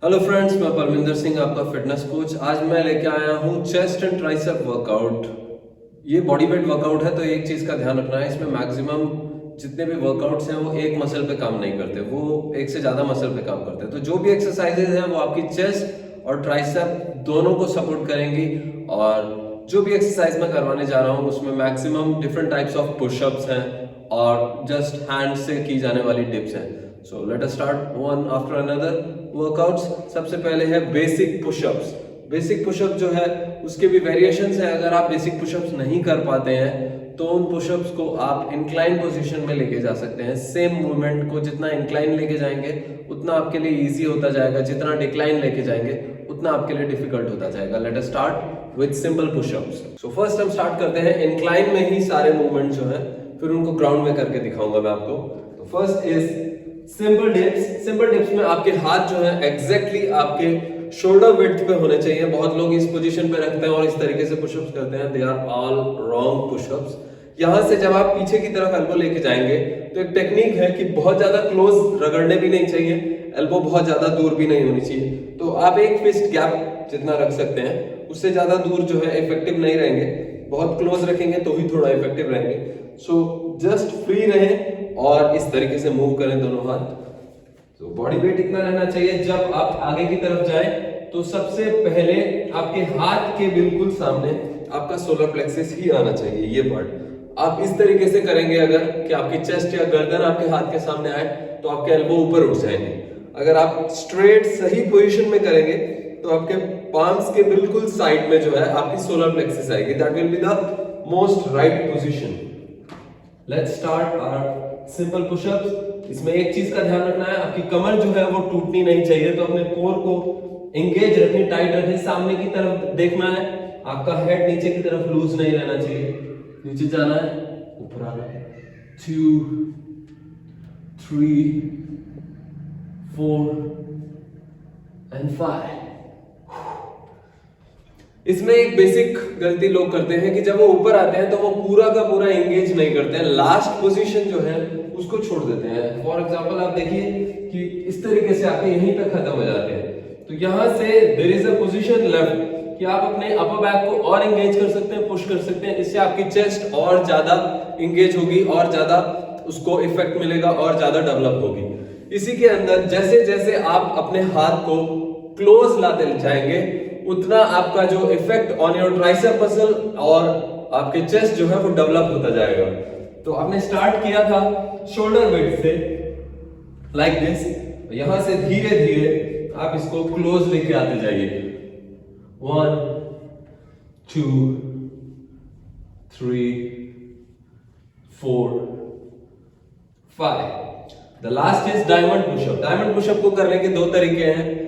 Hello friends, मैं परमिंदर सिंह, आपका fitness coach. आज मैं लेके आया हूँ चेस्ट एंड ट्राइसेप वर्कआउट। ये बॉडी वेट वर्कआउट है, तो एक चीज़ का ध्यान रखना है, इसमें मैक्सिमम जितने भी वर्कआउट्स हैं वो एक मसल पे काम नहीं करते, वो एक से ज़्यादा मसल पे काम करते हैं। तो जो भी एक्सरसाइजेज हैं वो आपकी चेस्ट और ट्राइसेप दोनों को सपोर्ट करेंगी। और जो भी एक्सरसाइज मैं करवाने जा रहा हूँ उसमें maximum different types of pushups हैं और जस्ट हैंड से की जाने वाली डिप्स हैं। So let us start one after another workouts. सबसे पहले है बेसिक पुशअप्स। बेसिक पुशअप जो है उसके भी वेरिएशंस हैं। अगर आप बेसिक पुशअप्स नहीं कर पाते हैं तो उन पुशअप्स को आप इंक्लाइन पोजीशन में लेके जा सकते हैं। सेम मूवमेंट को जितना इंक्लाइन लेके जाएंगे उतना आपके लिए इजी होता जाएगा, जितना डिक्लाइन लेके जाएंगे उतना आपके लिए डिफिकल्ट होता जाएगा। Let us start with simple pushups. So first हम स्टार्ट करते हैं इंक्लाइन में ही सारे मूवमेंट जो है, फिर उनको ग्राउंड में करके दिखाऊंगा मैं आपको। तो first is simple dips. Simple dips में आपके हाथ जो है एग्जैक्टली आपके शोल्डर विड्थ पे होने चाहिए। बहुत लोग इस पोजीशन पे रखते हैं और इस तरीके से पुशअप्स करते हैं, they are all wrong pushups. यहां से जब आप पीछे की तरफ एल्बो लेके जाएंगे तो एक टेक्निक है कि बहुत ज्यादा क्लोज रगड़ने भी नहीं चाहिए, एल्बो बहुत ज्यादा दूर भी नहीं होनी चाहिए। तो आप एक फिस्ट गैप जितना रख सकते हैं, उससे ज्यादा दूर जो है इफेक्टिव नहीं रहेंगे। बहुत क्लोज रखेंगे तो ही थोड़ा इफेक्टिव रहेंगे। सो जस्ट फ्री रहें और इस तरीके से मूव करें दोनों हाथ। तो बॉडी वेट इतना रहना चाहिए। जब आप आगे की तरफ जाएं तो सबसे पहले आपके हाथ के बिल्कुल सामने आपका सोलर प्लेक्सस ही आना चाहिए, ये पार्ट। आप इस तरीके से करेंगे अगर कि आपकी चेस्ट या गर्दन आपके हाथ के सामने आए तो आपके एल्बो ऊपर उठ जाएंगे। अगर आप स्ट्रेट सही पोजीशन में करेंगे तो आपके पाम्स के बिल्कुल साइड में जो है आपकी सोलर प्लेक्सस आएगी। That will be the most right position. Let's start our simple pushups. इसमें एक चीज का ध्यान रखना है, आपकी कमर जो है वो टूटनी नहीं चाहिए। तो अपने कोर को एंगेज रखें, टाइट रखें, सामने की तरफ देखना है। आपका हेड नीचे की तरफ लूज नहीं रहना चाहिए, नीचे जाना है, ऊपर आना है। 2 3 4 and 5। इसमें एक बेसिक गलती लोग करते हैं कि जब वो ऊपर आते हैं तो वो पूरा का पूरा एंगेज नहीं करते हैं, लास्ट पोजीशन जो है उसको छोड़ देते हैं। फॉर एग्जांपल आप देखिए कि इस तरीके से आके यहीं पे खत्म हो जाते हैं। तो यहां से there is a position left कि आप अपने अपर बैक को और एंगेज कर सकते हैं, पुश कर सकते हैं। इससे आपकी चेस्ट और ज्यादा एंगेज होगी और ज्यादा उसको इफेक्ट मिलेगा और ज्यादा डेवलप होगी। इसी के अंदर जैसे जैसे आप अपने हाथ को क्लोज लाते जाएंगे उतना आपका जो effect on your tricep muscle और आपके चेस्ट जो है वो डेवलप होता जाएगा। तो आपने स्टार्ट किया था शोल्डर वेट से लाइक दिस, यहां से धीरे धीरे आप इसको क्लोज लेके आते जाइए। 1 2 3 4 5। The last is diamond pushup. Diamond pushup को करने के दो तरीके हैं।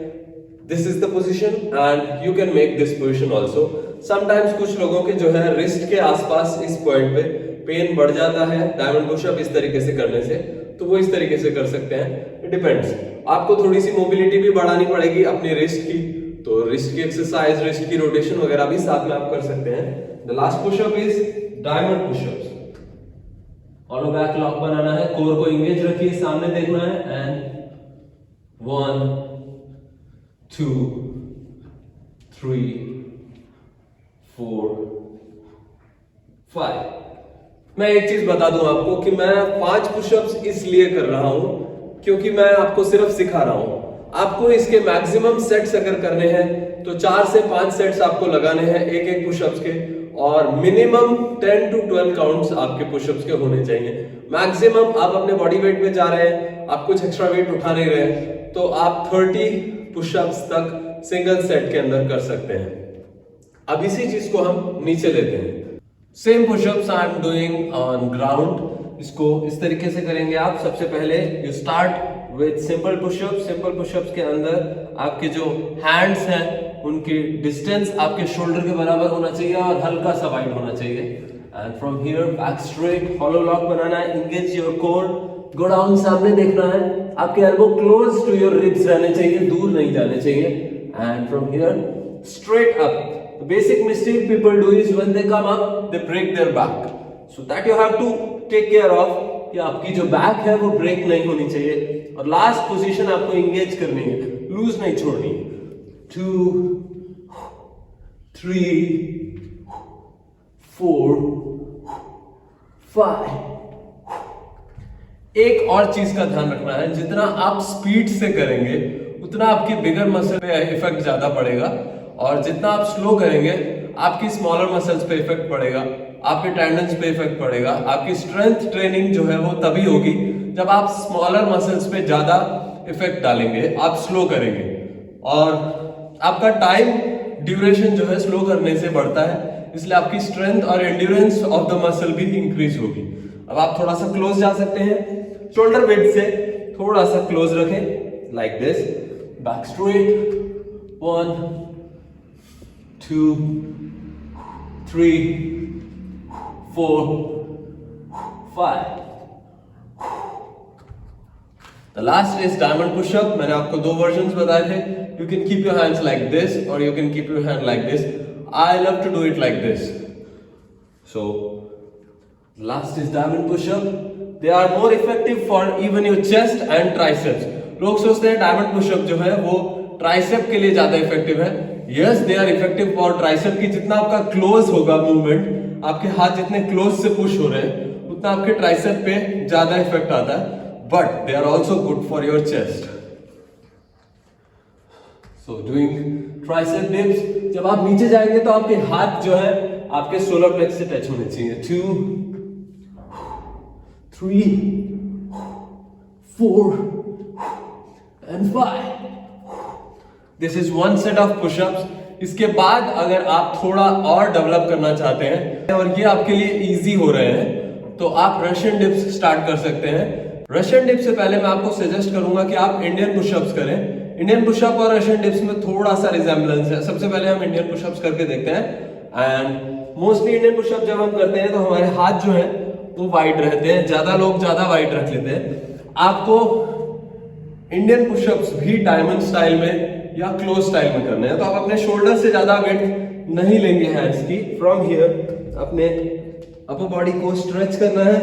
This is the position and you can make this position also. Sometimes कुछ लोगों के जो है रिस्ट के आसपास इस पॉइंट पे पेन बढ़ जाता है डायमंड पुशअप इस तरीके से करने से, तो वो इस तरीके से कर सकते हैं। It depends. आपको थोड़ी सी मोबिलिटी भी बढ़ानी पड़ेगी अपनी रिस्ट की, तो रिस्ट की एक्सरसाइज, रिस्ट की रोटेशन वगैरह भी साथ में आप कर सकते हैं। The last pushup is diamond pushups. Hollow back lock बनाना है, कोर को एंगेज रखिए, सामने देखना है एंड 1 2 3 4 5। मैं एक चीज बता दूं आपको कि मैं 5 पुशअप्स इसलिए कर रहा हूं क्योंकि मैं आपको सिर्फ सिखा रहा हूं। आपको इसके मैक्सिमम सेट्स अगर करने हैं तो 4 से 5 सेट्स आपको लगाने हैं एक एक पुशअप्स के, और मिनिमम 10 to 12 काउंट्स आपके पुशअप्स के होने चाहिए। मैक्सिमम आप अपने बॉडी वेट पे जा रहे हैं, आप कुछ एक्स्ट्रा वेट उठा नहीं रहे, तो आप 30 पुशअप्स तक सिंगल सेट के अंदर कर सकते हैं। अब इसी चीज को हम नीचे लेते हैं। Same pushups I am doing on ground. इसको इस तरीके से करेंगे आप। सबसे पहले you start with simple pushups. Simple pushups के अंदर आपके जो हैंड्स हैं उनकी डिस्टेंस आपके शोल्डर के बराबर होना चाहिए और हल्का सा वाइड होना चाहिए। And from here back straight, hollow lock बनाना है, engage your core, go down, सामने देखना है, आपके elbow close to your ribs रहने चाहिए, दूर नहीं जाने चाहिए। And from here straight up. The basic mistake people do is when they come up, they break their back. So that you have to take care of कि आपकी जो back है वो ब्रेक नहीं होनी चाहिए। और लास्ट पोजीशन आपको एंगेज करनी है, लूज नहीं छोड़नी। 2 3 4 5। एक और चीज का ध्यान रखना है, जितना आप स्पीड से करेंगे उतना आपकी बिगर मसल पे इफेक्ट ज्यादा पड़ेगा, और जितना आप स्लो करेंगे आपकी स्मॉलर मसल्स पे इफेक्ट पड़ेगा, आपके टेंडन्स पे इफेक्ट पड़ेगा। आपकी स्ट्रेंथ ट्रेनिंग जो है वो तभी होगी जब आप स्मॉलर मसल्स पे ज्यादा इफेक्ट डालेंगे, आप स्लो करेंगे, और आपका टाइम ड्यूरेशन जो है स्लो करने से बढ़ता है, इसलिए आपकी स्ट्रेंथ और एंड्योरेंस ऑफ द मसल भी इंक्रीज होगी। अब आप थोड़ा सा क्लोज जा सकते हैं, शोल्डर विड्थ से थोड़ा सा क्लोज रखें, like this, back straight, 1 2 3 4 5। The last is diamond push-up। मैंने आपको 2 वर्जन्स बताए थे। You can keep your hands like this or you can keep your hand like this. I love to do it like this. So, last is diamond push-up. They are more effective for even your chest and triceps. लोग सोचते हैं diamond push-up जो है वो tricep के लिए ज्यादा effective है। Yes, they are effective for tricep की जितना आपका क्लोज होगा मूवमेंट, आपके हाथ जितने क्लोज से पुश हो रहे हैं उतना आपके ट्राइसेप पे ज्यादा इफेक्ट आता है, but they are also good for your chest. So doing tricep dips, जब आप नीचे जाएंगे तो आपके हाथ जो है आपके सोलर प्लेक्स से टच होने चाहिए। 2 3 4 and 5। This is one set of push-ups। इसके बाद अगर आप थोड़ा और डेवलप करना चाहते हैं और ये आपके लिए इजी हो रहे हैं तो आप रशियन डिप्स स्टार्ट कर सकते हैं। रशियन डिप्स से पहले मैं आपको सजेस्ट करूंगा कि आप इंडियन पुशअप्स करें। इंडियन पुशअप और रशियन डिप्स में थोड़ा सा रिजेम्बलेंस है। सबसे पहले हम इंडियन पुशअप्स करके देखते हैं। एंड मोस्टली इंडियन पुशअप जब हम करते हैं तो हमारे हाथ जो है वो वाइड रहते हैं, ज्यादा लोग ज्यादा वाइड रख लेते हैं। आपको इंडियन पुशअप्स भी डायमंड स्टाइल में या क्लोज स्टाइल में करने हैं, तो आप अपने शोल्डर से ज्यादा वेट नहीं लेंगे हैंड्स की। फ्रॉम हियर अपने अपर बॉडी को स्ट्रेच करना है,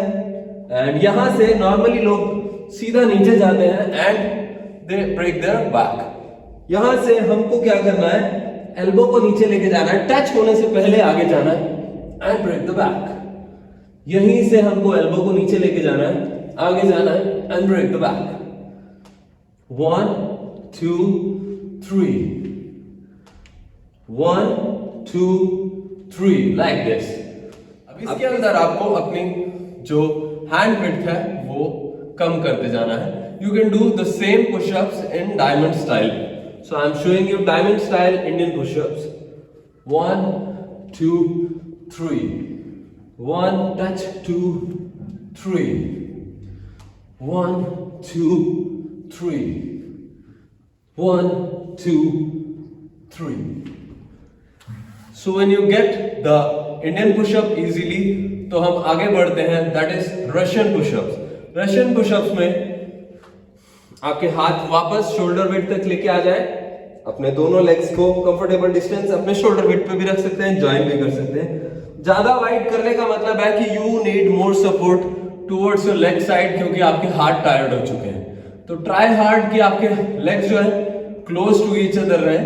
एंड यहां से नॉर्मली लोग सीधा नीचे जाते हैं and they break their back. यहां से हमको क्या करना है, एल्बो को नीचे लेके जाना है, टच होने से पहले आगे जाना है एंड ब्रेक द बैक। यहीं से हमको एल्बो को नीचे लेके जाना है, आगे जाना है and break the back. 1 2 3 1 2 3 like this. अब इसके अंदर आपको अपनी जो हैंड विड्थ है वो कम करते जाना है। You can do the same push-ups in diamond style. So I am showing you diamond style Indian push-ups. 1 2 3 1 touch 2 3 1 2 3 1 2 3। So when you get the Indian push-up easily, तो हम आगे बढ़ते हैं, that is Russian push-ups। Russian push-ups में आपके हाथ वापस shoulder width तक लेके आ जाए, अपने दोनों लेग्स को कंफर्टेबल डिस्टेंस अपने शोल्डर विड्थ पे भी रख सकते हैं, ज्वाइन भी कर सकते हैं। ज्यादा वाइड करने का मतलब है कि you need more support towards your leg side, क्योंकि आपके हाथ टायर्ड हो चुके हैं। तो ट्राई हार्ड कि आपके लेग्स जो है क्लोज टू ईच अदर रहे,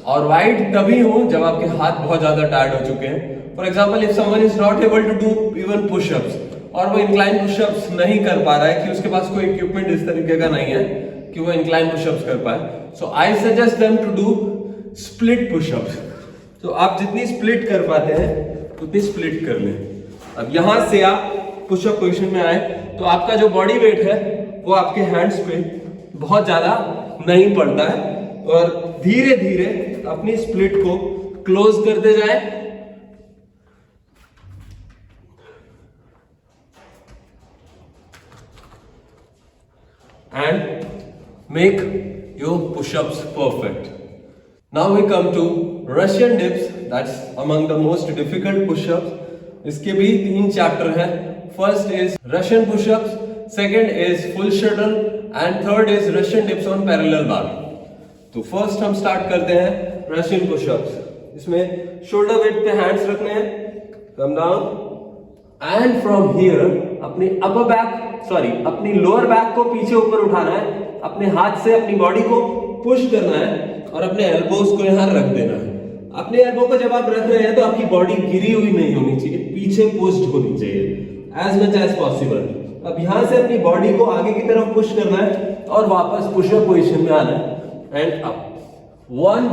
और वाइड तभी हो जब आपके हाथ बहुत ज्यादा टायर्ड हो चुके हैं। For example, if someone is not able to do even pushups, और वो इंक्लाइन पुशअप्स नहीं कर पा रहा है कि उसके पास कोई इक्विपमेंट इस तरीके का नहीं है कि वो इंक्लाइन पुशअप्स कर पाए, so I suggest them to do split pushups. तो आप जितनी स्प्लिट कर पाते हैं उतनी स्प्लिट कर लें। अब यहां से आप पुशअप पोजीशन में आए तो आपका जो बॉडी वेट है वो आपके हैंड्स पे बहुत ज्यादा नहीं पड़ता है, और धीरे धीरे अपनी स्प्लिट को क्लोज करते जाए। And make your push-ups perfect. Now we come to Russian dips. That's among the most difficult push-ups. इसके भी 3 चैप्टर हैं। First is Russian push-ups, second is full shuttle, and third is Russian dips on parallel bar. तो first हम start करते हैं Russian push-ups। इसमें shoulder wait पे hands रखने हैं, come down, and from here अपनी अपनी लोअर बैक को पीछे ऊपर उठाना है, अपने हाथ से अपनी बॉडी को पुश करना है और अपने एल्बोज को यहाँ रख देना है। अपने एल्बो को जब आप रख रहे हैं तो आपकी बॉडी गिरी हुई नहीं होनी चाहिए, पीछे पुश्ड होनी चाहिए एज मच एज पॉसिबल। अब यहां से अपनी बॉडी को आगे की तरफ पुश करना है और वापस पुशअप पोजीशन में आना है and up. 1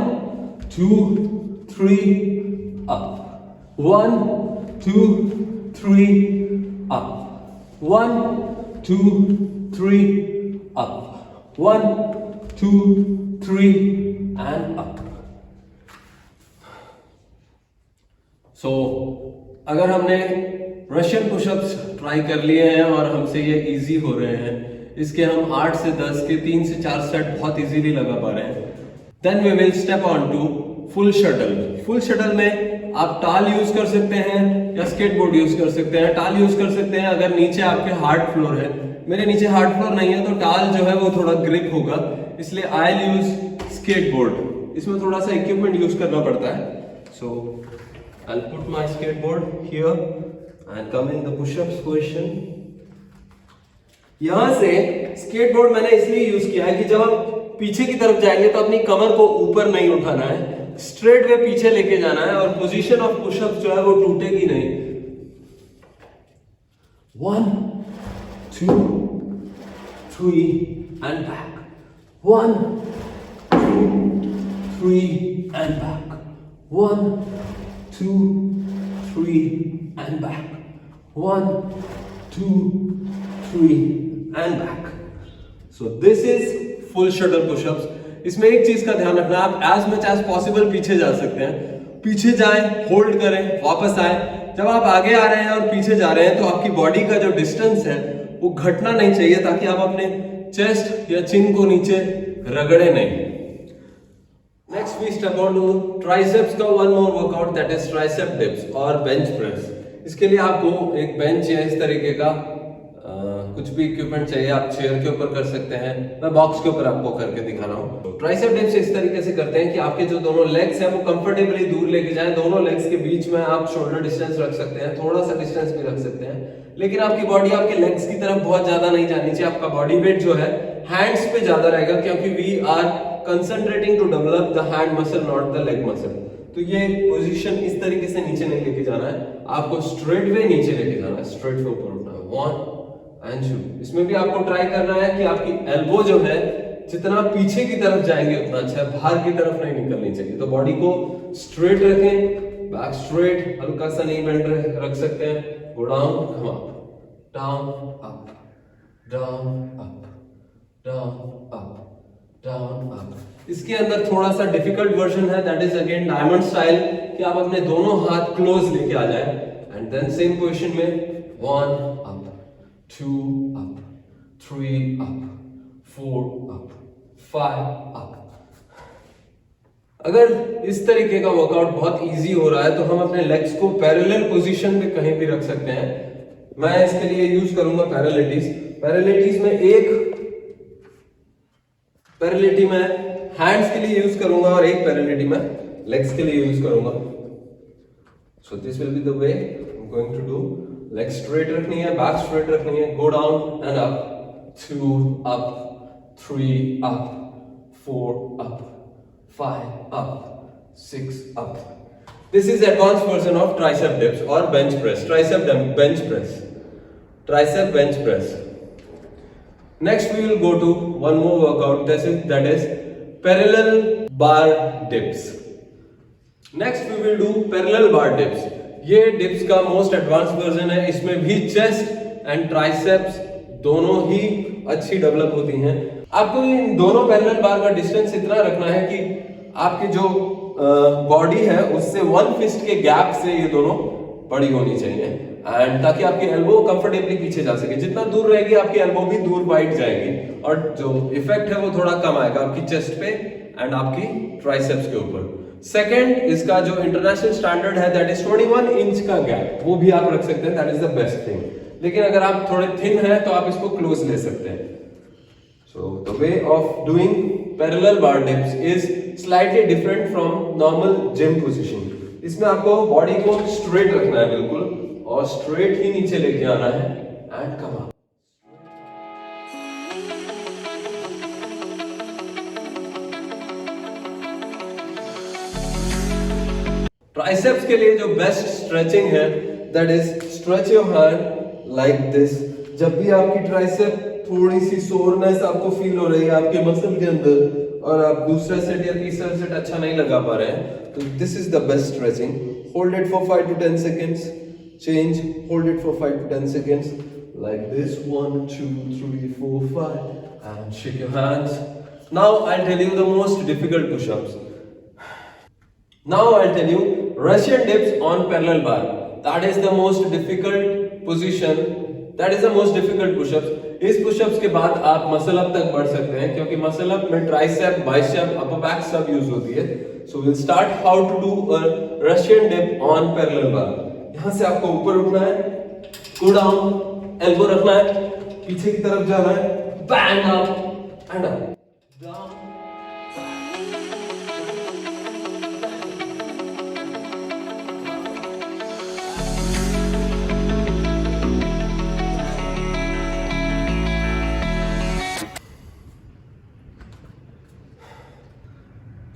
2 3 up, 1 2 3 up, 1 2 3 up, 1 2 3 and up. So अगर हमने रशियन पुशअप्स ट्राई कर लिए हैं और हमसे ये इजी हो रहे हैं, इसके हम 8 से 10 के 3 से 4 सेट बहुत इजीली लगा पा रहे हैं, then we will step on to full shuttle. Full shuttle में आप टाल यूज कर सकते हैं या स्केटबोर्ड यूज कर सकते हैं। टाल यूज कर सकते हैं अगर नीचे आपके हार्ड फ्लोर है। मेरे नीचे हार्ड फ्लोर नहीं है तो टाल जो है वो थोड़ा ग्रिप होगा, इसलिए आई विल यूज स्केटबोर्ड। इसमें थोड़ा सा इक्विपमेंट यूज करना पड़ता है। सो I'll put my skateboard here and come in the push-ups position. यहां से स्केटबोर्ड मैंने इसलिए यूज किया है कि जब आप पीछे की तरफ जाएंगे तो अपनी कमर को ऊपर नहीं उठाना है, स्ट्रेट वे पीछे लेके जाना है और पोजीशन ऑफ पुशअप जो है वो टूटेगी नहीं। 1 2 3 and back, 1 2 3 and back, 1 2 3 and back, 1 2 3 and back. So this is full shuttle push-ups. इसमें एक चीज का ध्यान रखना, आप as much as possible पीछे जा सकते हैं। पीछे जाएं, होल्ड करें, वापस आए। जब आप आगे आ रहे हैं और पीछे जा रहे हैं तो आपकी बॉडी का जो डिस्टेंस है वो घटना नहीं चाहिए, ताकि आप अपने चेस्ट या चिन को नीचे रगड़े नहीं। Next we step on to triceps का one more workout, that is tricep dips और bench press। इसके लिए आपको एक बेंच या इस तरीके का कुछ भी इक्विपमेंट चाहिए। आप चेयर के ऊपर कर सकते हैं, मैं बॉक्स के ऊपर आपको करके दिखा रहा हूँ। ट्राइसेप डिप्स इस तरीके से करते हैं कि आपके जो दोनों लेग्स हैं वो कंफर्टेबली दूर लेके जाएं। दोनों लेग्स के बीच में आप शोल्डर डिस्टेंस रख सकते हैं, थोड़ा सा डिस्टेंस भी रख सकते हैं, लेकिन आपकी बॉडी आपके लेग्स की तरफ बहुत ज्यादा नहीं जानी चाहिए। आपका बॉडी वेट जो है हैंड्स पे ज्यादा रहेगा, क्योंकि we are concentrating to develop the hand muscle not the leg muscle. तो ये पोजीशन इस तरीके से नीचे नहीं लेके जाना है, आपको स्ट्रेट वे नीचे लेके जाना है, स्ट्रेट वे ऊपर उठना है। 1 एंड 2। इसमें भी आपको ट्राई करना है कि आपकी एल्बो जो है जितना पीछे की तरफ जाएंगे उतना अच्छा है, बाहर की तरफ नहीं निकलनी चाहिए। तो बॉडी को स्ट्रेट रखें, बैक स्ट्रेट, हल्का सा नी बेंड रख सकते हैं। Go down, come up, down up, down up, down up, down up. इसके अंदर थोड़ा सा डिफिकल्ट वर्जन है, that is again diamond style, कि आप अपने दोनों हाथ क्लोज लेके आ जाए एंड देन सेम पोजीशन में 1 up, 2 up, 3 up, 4 up, 5 up. अगर इस तरीके का वर्कआउट बहुत इजी हो रहा है तो हम अपने लेग्स को पैरेलल पोजीशन पे कहीं भी रख सकते हैं। मैं इसके लिए यूज करूंगा पैरालिटीज। पैरालिटीज में एक पैरालिटी में हैंड्स के लिए यूज करूंगा और एक पैरालिटी में लेग्स के लिए यूज करूंगा। So this will be the way I am going to do. Leg straight रखनी है, बैक स्ट्रेट रखनी है। Go down and up, 2 up, 3 up, 4 up, 5 up, 6 up. This is advanced version of tricep dips or bench press. Tricep bench press. Tricep bench press. Next we will go to one more workout. That is parallel bar dips. Next we will do parallel bar dips. ये dips का most advanced version है। इसमें भी chest and triceps दोनों ही अच्छी develop होती हैं। आपको इन दोनों पैरेलल बार का डिस्टेंस इतना रखना है कि आपकी जो बॉडी है उससे 1 फिस्ट के गैप से ये दोनों बड़ी होनी चाहिए, एंड ताकि आपकी एल्बो कंफर्टेबली पीछे जा सके। जितना दूर रहेगी आपकी एल्बो भी दूर वाइड जाएगी और जो इफेक्ट है वो थोड़ा कम आएगा आपकी चेस्ट पे एंड आपकी ट्राइसेप्स के ऊपर। सेकेंड, इसका जो इंटरनेशनल स्टैंडर्ड है दैट इज 21 इंच का गैप, वो भी आप रख सकते हैं, that is the best thing. लेकिन अगर आप थोड़े थिन हैं तो आप इसको क्लोज ले सकते हैं। So the way of doing parallel bar dips is slightly different from normal gym position. इसमें आपको बॉडी को स्ट्रेट रखना है बिल्कुल और स्ट्रेट ही नीचे लेके आना है एंड कम अप। 1 ट्राइसेप्स के लिए जो बेस्ट स्ट्रेचिंग है that is stretch your hand like this. जब भी आपकी ट्राइसेप थोड़ी सी सोरनेस आपको फील हो रही है आपके मसल के अंदर और आप दूसरा सेट या तीसरा सेट अच्छा नहीं लगा पा रहे हैं, तो this is the best stretching. Hold it for 5 to 10 seconds, change, hold it for 5 to 10 seconds like this, 1 2 3 4 5 and shake your hands. Now I'll tell you the most difficult push-ups. Now I'll tell you Russian dips on parallel bar. That is the most difficult position. That is the most difficult push-ups. इस push-ups के बाद आप muscle up तक बढ़ सकते हैं क्योंकि muscle up में ट्राइसेप, बाइसेप, अपर बैक सब यूज होती है। So we'll start how to do a Russian dip on parallel bar. यहाँ से आपको ऊपर उठना है, go down, elbow रखना है, पीछे की तरफ जाना है, bang up and up, down.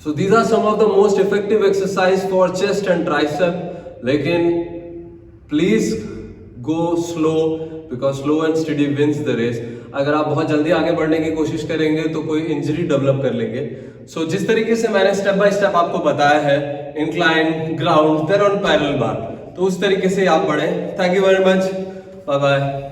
So these are some of the most effective exercise for chest and tricep. लेकिन please go slow because slow and steady wins the race. अगर आप बहुत जल्दी आगे बढ़ने की कोशिश करेंगे तो कोई इंजरी डेवलप कर लेंगे। So जिस तरीके से मैंने स्टेप बाय स्टेप आपको बताया है, incline, ground, then on parallel bar, तो उस तरीके से आप बढ़े। Thank you very much. Bye bye.